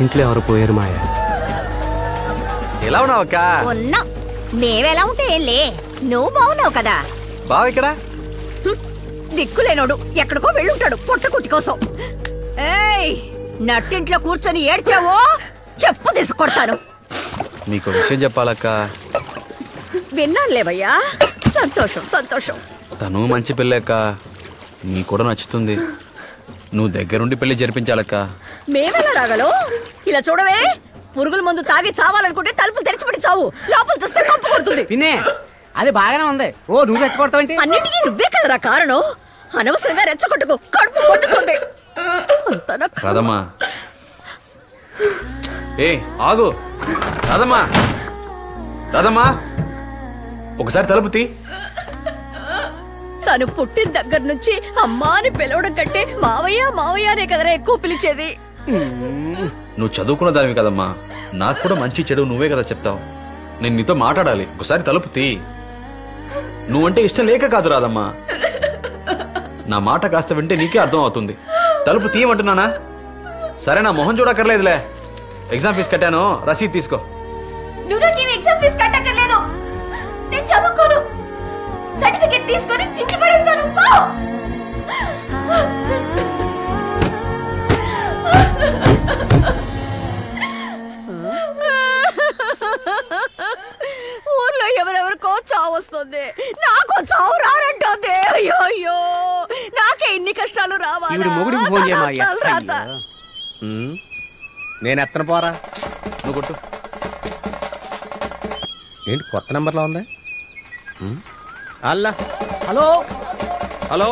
పక్కింట్లో ఎవరు పోయారు మాయ? ఎలా ఉన్నావు అక్క? ఉన్నా. మేమెలా ఉంటే ఏంలే, నువ్వు బాగున్నావు కదా. బావ ఇక్కడ దిక్కులేనోడు ఎక్కడికో వెళ్ళుంటాడు పొట్ట కుట్టి కోసం. ఏయ్, నట్టింట్లో కూర్చొని ఏడ్చావో చెప్పు తీసుకొడతాను. నీకు విషయం చెప్పాలక్క. విన్నానులేవయ్యా. సంతోషం సంతోషం. తను మంచి పెళ్ళి అక్క, నీకు కూడా నచ్చుతుంది. నువ్వు దగ్గరుండి పెళ్లి జరిపించాలక్క. మేమెలా రాగలో? ఇలా చూడవే, పురుగుల మందు తాగి చావాలనుకుంటే తలుపులు తెరిచిపెట్టి చావు, లోపల తెస్తే కంపు కొడుతుంది. పిన్నే అది బాగానే ఉంది. ఓ నువ్వు రెచ్చగొడతావేంటి? అన్నింటికీ నువ్వే కలరా కారణం. అనవసరంగా రెచ్చగొట్టుకు, కడుపు కొట్టుకుంది. రాదమ్మా, ఏ ఆగు. రాదమ్మా, రాదమ్మా, ఒకసారి తలుపు తీ. తను పుట్టిన దగ్గర నుంచి అమ్మా అని పిలవడం కంటే మావయ్య మావయ్య అనే కదరా ఎక్కువ పిలిచేది. నువ్వు చదువుకున్న దానివి కదమ్మా, నాకు కూడా మంచి చెడు నువ్వే కదా చెప్తావు. నేను నీతో మాట్లాడాలి, ఒకసారి తలుపు తీ. నువ్వంటే ఇష్టం లేక కాదు రాదమ్మా, నా మాట కాస్త వింటే నీకే అర్థం అవుతుంది. తలుపు తీయమంటున్నానా? సరే, నా మొహం చూడక్కర్లేదులే. ఎగ్జామ్ ఫీజు కట్టాను, రసీదు తీసుకో. నువ్వు నాకేం ఎగ్జామ్ ఫీజు కట్టక్కర్లేదు. నేను చదువుకోను. సర్టిఫికెట్ తీసుకొని చించి పడేస్తాను. ఊర్లో ఎవరెవరికో చావు వస్తుంది, నాకు చావు రానంటుంది. అయ్యో అయ్యో, నాకే ఇన్ని కష్టాలు రావాలి. ఈవిడ మొగుడికి ఫోన్ చేయమయ్యా. నేను ఎత్తన పోరా. నువ్వు కొట్టు. ఏంటి కొత్త నంబర్లో ఉంది? అల్లా. హలో హలో,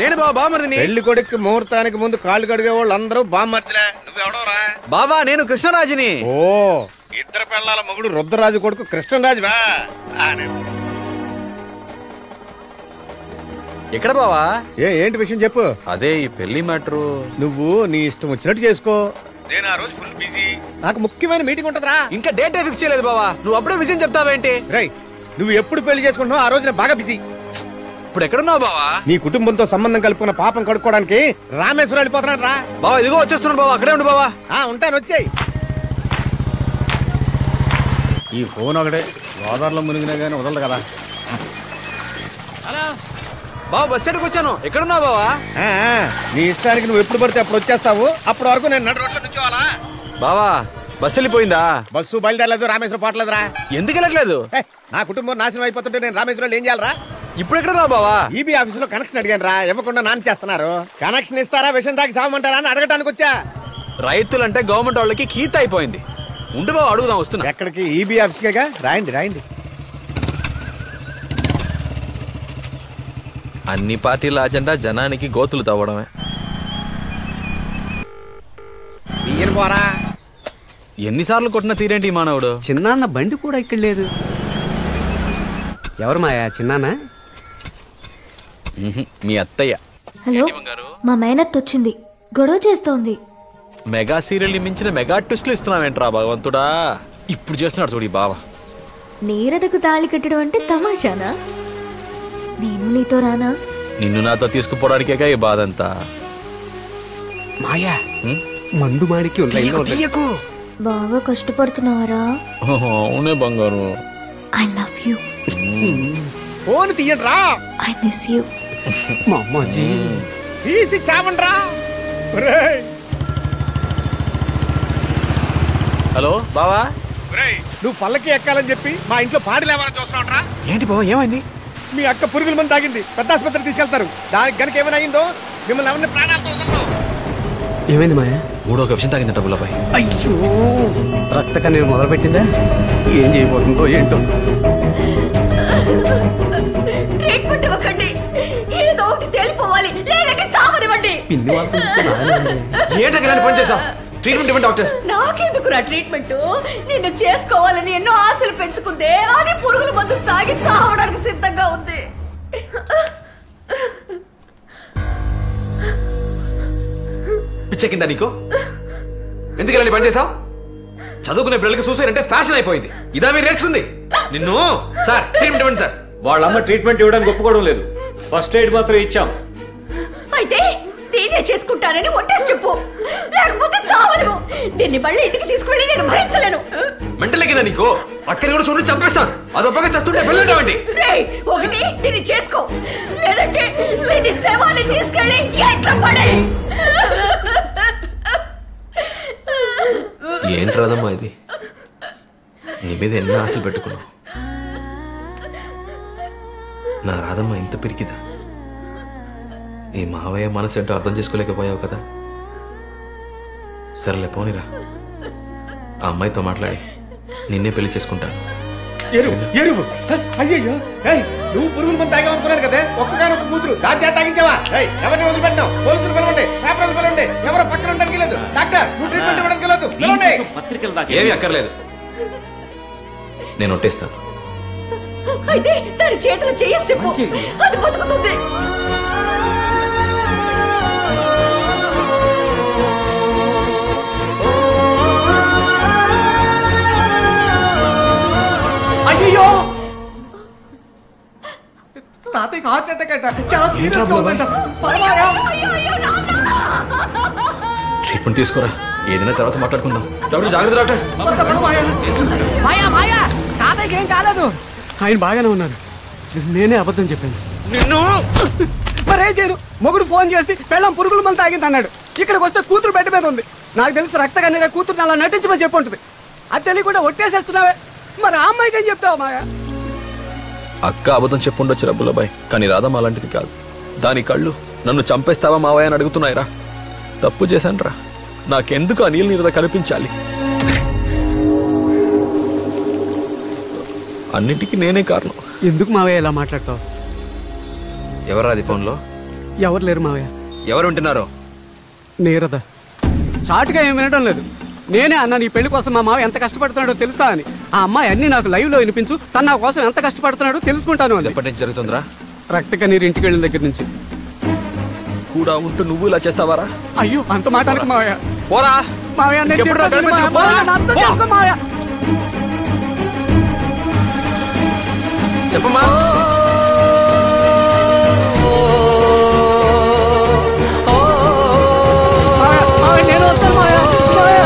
నేను బామర్దిని. పెళ్లి కొడుకు ముహూర్తానికి ముందు కాళ్ళు కడిగే వాళ్ళు అందరూ బామ్మర్దిలే. నువ్వెవడోరా? బాబా, నేను కృష్ణరాజుని. ఓ, ఇద్దరు పెళ్ళాల మొగుడు రుద్రరాజు కొడుకు కృష్ణరాజు బా. ఎక్కడ బావా? ఏంటి విషయం చెప్పు. అదే ఈ పెళ్లి మ్యాటరు. నువ్వు నీ ఇష్టం వచ్చినట్టు చేసుకో. నేను ఆ రోజు ఫుల్ బిజీ, నాకు ముఖ్యమైన మీటింగ్ ఉంటదిరా. ఇంకా డేట్ ఫిక్స్ చేయలేదు బావా, నువ్వు అప్పుడే విజయం చెప్తావేంటి? రై, నువ్వు ఎప్పుడు పెళ్లి చేసుకుంటున్నావు ఆ రోజు నేను బాగా బిజీ. ఇప్పుడు ఎక్కడున్నావు బావా? నీ కుటుంబంతో సంబంధం కలుపుకున్న పాపం కడుక్కోవడానికి రామేశ్వరం వెళ్ళిపోతున్నాడు రా. బావా ఇదిగో వచ్చేస్తున్నాడు బావా, అక్కడే ఉండు బావా. ఉంటాను, వచ్చేయి. ఈ ఫోన్ ఒకటే గోదావరిలో మునిగినా గానీ వదలదు కదా. హలో బావా, బస్ స్టాండ్కి వచ్చాను. ఎక్కడున్నావు బావా? నీ ఇష్టానికి నువ్వు ఎప్పుడు పడితే అప్పుడు వచ్చేస్తావు. అప్పటి వరకు నేను నడు రోడ్లో నుంచోవాలా? బావా, బస్సు వెళ్ళిపోయిందా? బస్సు బయలుదేరలేదు, రామేశ్వరం పోవట్లేదురా. ఎందుకు వెళ్ళట్లేదు? నా కుటుంబం నాశనం అయిపోతుంటే నేను రామేశ్వరంలో ఏం చేయాలరా? ఇప్పుడు ఎక్కడున్నావు బావా? ఈబీ ఆఫీస్ లో కనెక్షన్ అడిగాను రా, ఇవ్వకుండా నాన్న చేస్తున్నారు. కనెక్షన్ ఇస్తారా, విషయం దాకా సాగమంటారా అని అడగటానికి వచ్చా. రైతులంటే గవర్నమెంట్ వాళ్ళకి కీత అయిపోయింది. ఉండు బావ, అడుగుదాం. వస్తున్నా. ఎక్కడికి? ఈబీ ఆఫీస్కేగా. రాయండి రాయండి. అన్ని పార్టీల అజెండా జనానికి గోతులు తవ్వడమే. ఈయన పోరా. ఎన్నిసార్లు కొట్టిన తీరేంటి ఈ మానవుడు? చిన్నాన్న బండి కూడా ఇక్కడ లేదు. ఎవరు మాయా? చిన్నానా? మీ అత్తయ్య. హలో, మా మేనత్త వచ్చింది, గొడవ చేస్తోంది. మెగా సీరియల్ మించిన మెగా ట్విస్ట్లు ఇస్తున్నావేంట్రా భగవంతుడా? ఇప్పుడు చేస్తున్నాడు చూడు ఈ బావ. నీరదకు తాళి కట్టడం అంటే తమాషానా? నేను నీతో రానా? నిన్ను నాతో తీసుకుపోవడానికేగా ఈ బాధ అంతా. మాయా, మందు మాడికి బాగా కష్టపడుతున్నావరా? అవునే బంగారు. I love you. ఫోన్ తీయండి రా. I miss you. మా అమ్మాజీ తీసి చావండి రా. హలో బావా. నువ్వు పల్లకి ఎక్కాలని చెప్పి మా ఇంట్లో పాడి లేవాలని చూస్తున్నావురా. ఏంటి బావా, ఏమైంది? మీ అక్క పురుగుల మంది తాగింది, పెద్ద ఆసుపత్రికి తీసుకెళ్తారు. దానికి గనక ఏమైనా అయిందో మిమ్మల్ని ఎవరిని ప్రాణాలతో వదలరు. ఏమైంది మాయా? మూడో విషయం తాగిందట బుల్లపై. అయ్యో, రక్త కన్నీరు మొదలు పెట్టిందా? ఏం చేయబోతుందో ఏంటో. ట్రీట్మెంట్ ఇవ్వకండి, ఏదో ఒకటి తేలిపోవాలి, లేదంటే చావనివ్వండి. పిన్ని ఏంటో పని చేసా. ట్రీట్మెంట్ ఇవ్వండి డాక్టర్. నాకెందుకురా ట్రీట్మెంట్? నిన్ను చేసుకోవాలని ఎన్నో ఆశలు పెంచుకుందే, అది పురుగుల మందు తాగి చావడానికి సిద్ధంగా ఉంది. పిచ్చెక్కిందా నీకు? ఎందుకు ఇలా పని చేసావు? చదువుకునే పిల్లలకి సూసైడ్ అంటే ఫ్యాషన్ అయిపోయింది. ఇదా మీరు నేర్చుకుంది? నిన్ను సార్ ట్రీట్మెంట్ ఇవ్వండి సార్. వాళ్ళమ్మ ట్రీట్మెంట్ ఇవ్వడానికి ఒప్పుకోవడం లేదు. ఫస్ట్ ఎయిడ్ మాత్రం ఇచ్చాం. అయితే నేనే చేసుకుంటానని ఒట్టేసి చెప్పు, లేకపోతే చావను. దీన్ని మళ్ళీ ఇంటికి తీసుకెళ్ళి నేను భరించలేను. మెంటలే నీకు అక్కడ కూడా చూడండి చంపేస్తాను. అదొప్పగా చేస్తుంటే వెళ్ళండి. ఒకటి దీన్ని చేసుకో, లేదంటే దీన్ని శవాన్ని తీసుకెళ్ళి ఎట్లా పడే. ఏంటి రాదమ్మా ఇది? నీ మీద ఎన్నో ఆశలు పెట్టుకున్నావు. నా రాదమ్మ ఇంత పిరికిదా? ఈ మావయ్య మనసు ఏంటో అర్థం చేసుకోలేకపోయావు కదా. సరేలే పోనీరా, ఆ అమ్మాయితో మాట్లాడి నిన్నే పెళ్లి చేసుకుంటాను. ఎరువు అయ్యో నువ్వు పురుగుల మంది తాగామనుకున్నాను కదా, ఒక్కగానొక్క కూతురు దాని చేత తాగించావా? ఎవరిని వదిలిపెట్టావు? పోలీసులు పిలవండి, పేపర్లు పిలవండి. ఎవరో పక్కన ఉండడానికి లేదు. డాక్టర్ నువ్వు ట్రీట్మెంట్ ఇవ్వడానికి లేదు. పిలవండి. ఏమీ అక్కర్లేదు, నేను ఒట్టేస్తాను. అయితే దాని చేతులు చేసి చెప్పు, అది బతుకుతుంది. అయ్యో తాతయ్యకి హార్ట్ అటాక్ అంట, చాలా సీరియస్ గా ఉందంట. ట్రీట్మెంట్ తీసుకోరా, ఏదైనా తర్వాత మాట్లాడుకుందాం. డాక్టర్ జాగ్రత్త డాక్టర్. తాతయ్యకి ఏం కాలేదు, ఆయన బాగానే ఉన్నారు. నేనే అబద్ధం చెప్పాను. నిన్ను మరేం చేయను? మొగుడు ఫోన్ చేసి పెళ్ళం పురుగుల మంది తాగింది అన్నాడు. ఇక్కడికి వస్తే కూతురు బెడ్ మీద ఉంది. నాకు తెలిసి రక్త కన్నీర కూతురు అలా నటించమని చెప్పి ఉంటుంది. అది తెలియకుండా ఒట్టేసేస్తున్నావే, మరి ఆ అమ్మాయికి ఏం చెప్తావు మాయా? అక్క అబద్ధం చెప్పుండొచ్చు రబ్బులబాయ్, కానీ రాధమ్మ అలాంటిది కాదు. దాని కళ్ళు నన్ను చంపేస్తావా మావయ్య అని అడుగుతున్నాయిరా. తప్పు చేశాను రా, నాకెందుకు ఆ నీళ్ళ నీరద కనిపించాలి? అన్నిటికీ నేనే కారణం. ఎందుకు మావయ్య ఇలా మాట్లాడతావు? ఎవరా అది ఫోన్లో? ఎవరు లేరు మావయ్య. ఎవరు ఉంటున్నారో? నీరద చాటుగా ఏం వినడం లేదు. నేనే అన్నా నీ పెళ్లి కోసం మా మావ ఎంత కష్టపడుతున్నాడో తెలుసా అని. ఆ అమ్మాయి అన్ని నాకు లైవ్ లో వినిపించు, తన నా కోసం ఎంత కష్టపడుతున్నాడో తెలుసుకుంటాను అని. ఎప్పటి నుంచి జరుగుతుందిరా? రక్త కన్నీరు ఇంటికి వెళ్ళిన దగ్గర నుంచి. కూడా ఉంటూ నువ్వు ఇలా చేస్తావారా? అయ్యో అంత మాటానికి మావయ్య. పోరా మావయ్య నేను ఇంకెప్పుడు చెప్పేది కనిపించు, మావయ్య, పోరా. నన్ను అర్థం చేసుకో మావయ్య. చెప్పమ్మా. మావయ్య నేను వస్తాను మావయ్య. మావయ్య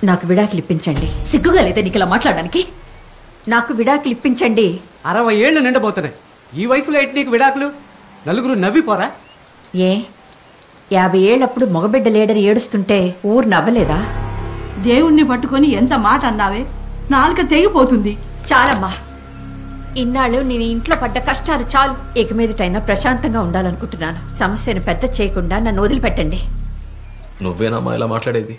నాకు విడాకులు ఇప్పించండి. సిగ్గుగా లేదా నీకు ఇలా మాట్లాడడానికి? నాకు విడాకులు ఇప్పించండి. 60 ఏళ్ళు నిండబోతున్నాయి. ఈ వయసులో ఏంటి నీకు విడాకులు? నలుగురు నవ్విపోరా? ఏ 50 ఏళ్ళప్పుడు మగబిడ్డ లేడని ఏడుస్తుంటే ఊరు నవ్వలేదా? దేవుణ్ణి పట్టుకొని ఎంత మాట అన్నావే, నాలుక తెగిపోతుంది. చాలమ్మా, ఇన్నాళ్ళు నేను ఇంట్లో పడ్డ కష్టాలు చాలు. ఇక మీదటైనా ప్రశాంతంగా ఉండాలనుకుంటున్నాను. సమస్యను పెద్ద చేయకుండా నన్ను వదిలిపెట్టండి. నువ్వేనమ్మా ఇలా మాట్లాడేది?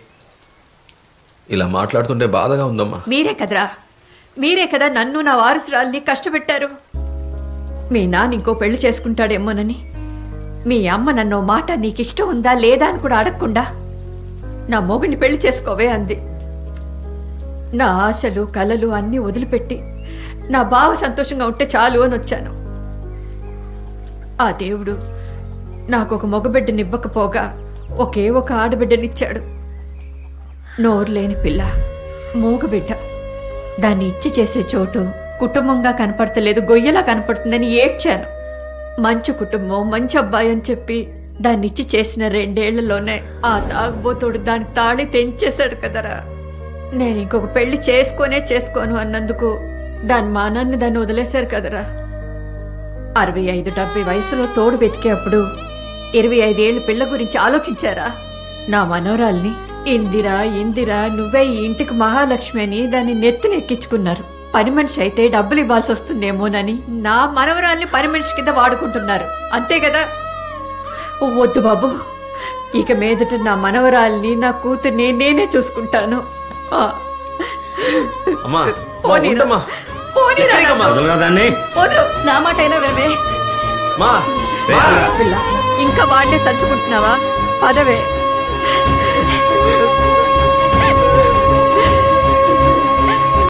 ఇలా మాట్లాడుతుంటే బాధగా ఉందమ్మా. మీరే కదా నన్ను నా వారసురాల్ని కష్టపెట్టారు. మీ నాన్న ఇంకో పెళ్లి చేసుకుంటాడేమోనని మీ అమ్మ నన్ను మాట నీకిష్టం ఉందా లేదా అని కూడా అడగకుండా నా మొగుడిని పెళ్లి చేసుకోవే అంది. నా ఆశలు కలలు అన్నీ వదిలిపెట్టి నా బావ సంతోషంగా ఉంటే చాలు అని వచ్చాను. ఆ దేవుడు నాకొక మగబిడ్డనివ్వకపోగా ఒకే ఒక ఆడబిడ్డనిచ్చాడు. నోరు లేని పిల్ల, మూగబిడ్డ. దాన్ని ఇచ్చి చేసే చోటు కుటుంబంగా కనపడతలేదు, గొయ్యలా కనపడుతుందని ఏడ్చాను. మంచి కుటుంబం, మంచి అబ్బాయి అని చెప్పి దాన్ని ఇచ్చి చేసిన 2 ఏళ్లలోనే ఆ తాగుబోతోడు దాని తాళి తెంచేశాడు కదరా. నేను ఇంకొక పెళ్లి చేసుకోను అన్నందుకు దాని మానాన్ని దాన్ని వదిలేశారు కదరా. 65-70 వయసులో తోడు వెతికేప్పుడు 25 ఏళ్ళ పిల్ల గురించి ఆలోచించారా? నా మనవరాల్ని ఇందిరా నువ్వే ఈ ఇంటికి మహాలక్ష్మి అని దాన్ని నెత్తినెక్కించుకున్నారు. పని మనిషి అయితే డబ్బులు ఇవ్వాల్సి వస్తుందేమోనని నా మనవరాల్ని పని మనిషి కింద వాడుకుంటున్నారు. అంతే కదా? వద్దు బాబు, ఇక మీదట నా మనవరాల్ని నా కూతుర్ని నేనే చూసుకుంటాను. నా మాట అయినా వినవే. ఇంకా వాడినే తలుచుకుంటున్నావా? పదవే.